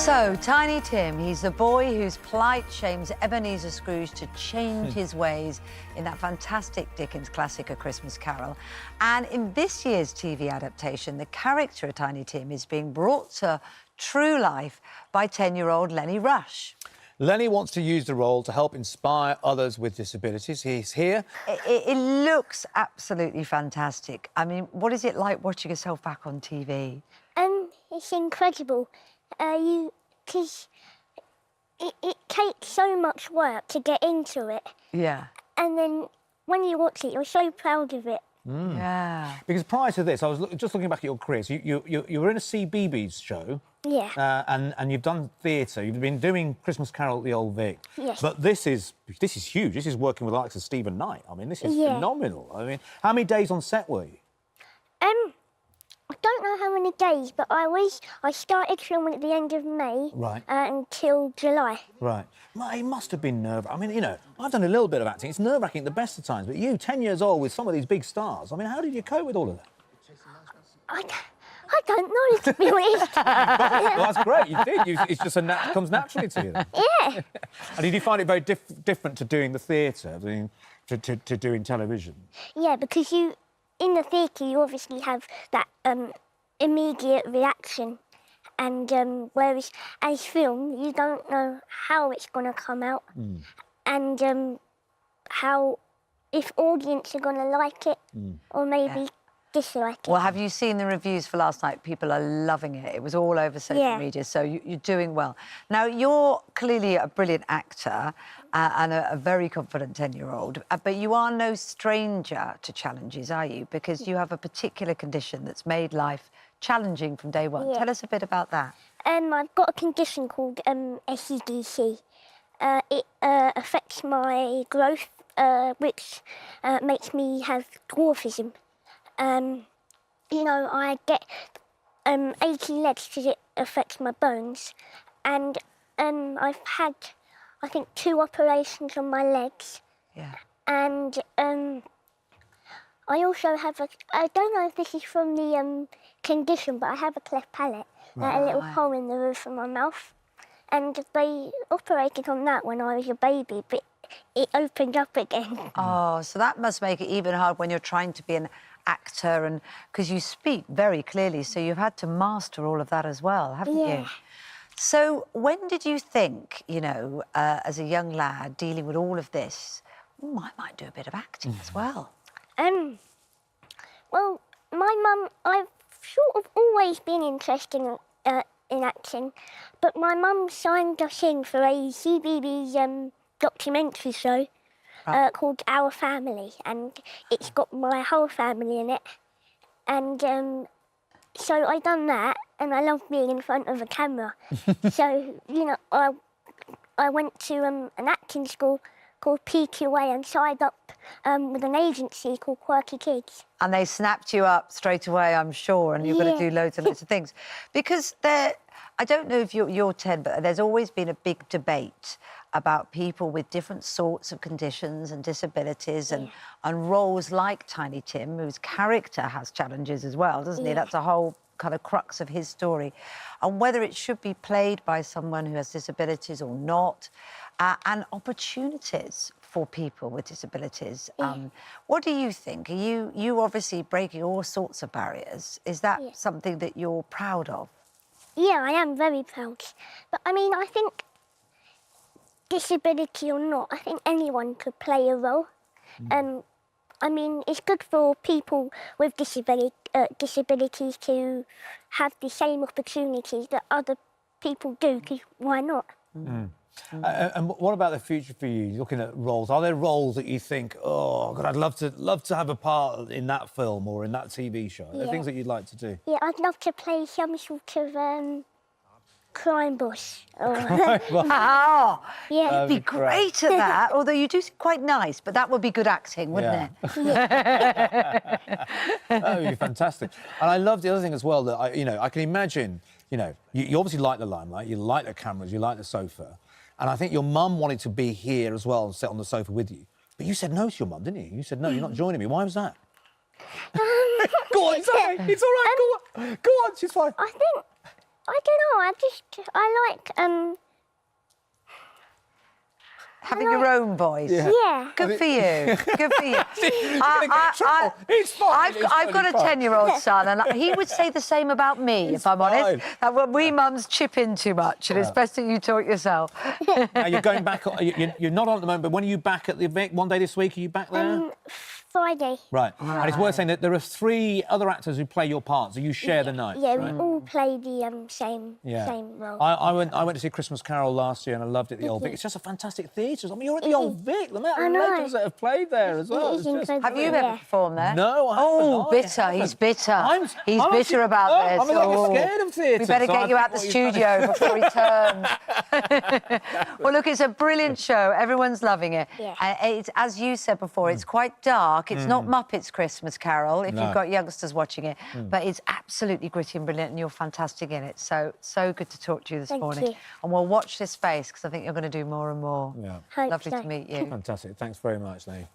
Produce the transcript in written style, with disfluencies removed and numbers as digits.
So, Tiny Tim, he's the boy whose plight shames Ebenezer Scrooge to change his ways in that fantastic Dickens classic, A Christmas Carol. And in this year's TV adaptation, the character of Tiny Tim is being brought to true life by 10-year-old Lenny Rush. Lenny wants to use the role to help inspire others with disabilities. He's here. It looks absolutely fantastic. I mean, what is it like watching yourself back on TV? It's incredible. Because it takes so much work to get into it. Yeah. And then when you watch it, you're so proud of it. Mm. Yeah. Because prior to this, I was just looking back at your career. So you were in a CBeebies show. Yeah. And you've done theatre. You've been doing Christmas Carol at the Old Vic. Yes. But this is huge. This is working with the likes of Stephen Knight. I mean, this is phenomenal. I mean, how many days on set were you? I don't know how many days, but I started filming at the end of May. Right. Until July. Right. It must have been I mean, you know, I've done a little bit of acting. It's nerve-wracking at the best of times. But you, 10 years old, with some of these big stars, I mean, how did you cope with all of that? I don't know, to be honest. Well, that's great. You did. It's just comes naturally to you. Then. Yeah. And did you find it very different to doing the theatre, to doing television? Yeah, because in the theatre, you obviously have that immediate reaction. And whereas as film, you don't know how it's going to come out. And if audience are going to like it or maybe dislike it. Well, have you seen the reviews for last night? People are loving it. It was all over social media, so you're doing well. Now, you're clearly a brilliant actor and a very confident 10-year-old, but you are no stranger to challenges, are you? Because you have a particular condition that's made life challenging from day one. Yeah. Tell us a bit about that. I've got a condition called SEDC. It affects my growth, which makes me have dwarfism. You know, I get 80 legs because it affects my bones. And I've had, I think, 2 operations on my legs. Yeah. And I also have I don't know if this is from the condition, but I have a cleft palate, a little hole in the roof of my mouth. And they operated on that when I was a baby, but it opened up again. Oh, so that must make it even hard when you're trying to be an actor, and because you speak very clearly, so you've had to master all of that as well, haven't you? So when did you think, you know, as a young lad dealing with all of this, I might do a bit of acting as well? Well, my mum, I've sort of always been interested in acting, but my mum signed us in for a CBeebies documentary show called Our Family, and it's got my whole family in it. And so I done that, and I love being in front of a camera. So, you know, I went to an acting school called PQA and signed up with an agency called Quirky Kids. And they snapped you up straight away, I'm sure, and you're going to do loads and loads of things. Because I don't know if you're 10, but there's always been a big debate about people with different sorts of conditions and disabilities and roles like Tiny Tim, whose character has challenges as well, doesn't he? That's a whole kind of crux of his story. And whether it should be played by someone who has disabilities or not, and opportunities for people with disabilities. What do you think? Are you obviously breaking all sorts of barriers. Is that something that you're proud of? Yeah, I am very proud. But, I mean, I think disability or not, I think anyone could play a role. I mean, it's good for people with disabilities to have the same opportunities that other people do, because why not? And what about the future for you? Looking at roles, are there roles that you think, oh God, I'd love to have a part in that film or in that TV show? Are there things that you'd like to do? Yeah, I'd love to play some sort of crime boss. Wow! Yeah, you'd be great at that. Although you do seem quite nice, but that would be good acting, wouldn't it? That would be fantastic. And I love the other thing as well that I can imagine. You know, you obviously like the limelight, you like the cameras, you like the sofa. And I think your mum wanted to be here as well and sit on the sofa with you. But you said no to your mum, didn't you? You said, no, you're not joining me. Why was that? Go on, sorry. It's all right. Go on. Go on, she's fine. I think I don't know. I like Having your own voice. yeah. Good for you. Good for you. He's fine. I've got a 10-year-old son, and he would say the same about me, if I'm honest. That we mums chip in too much, and it's best that you talk yourself. Now you're going back. You're not on at the moment, but when are you back at the event? One day this week? Are you back there? Friday. Right. And it's worth saying that there are 3 other actors who play your parts, so you share the night. Yeah, right? we all play the same role. I went to see Christmas Carol last year and I loved it at the Old Vic. It's just a fantastic theatre. I mean, you're at the Old Vic. The amount of legends that have played there as well. Have you ever performed there? No, I haven't. Oh, bitter. He's bitter. He's bitter about this. I'm a little scared of theatre. We better get you out the studio before he turns. Well, look, it's a brilliant show. Everyone's loving it. Yeah. It's, as you said before, it's quite dark. It's not Muppets Christmas Carol, if you've got youngsters watching it, but it's absolutely gritty and brilliant, and you're fantastic in it. So good to talk to you this morning. you. And we'll watch this space, because I think you're going to do more and more. Yeah. Hope Lovely so. to meet you. Fantastic. Thanks very much, Lenny.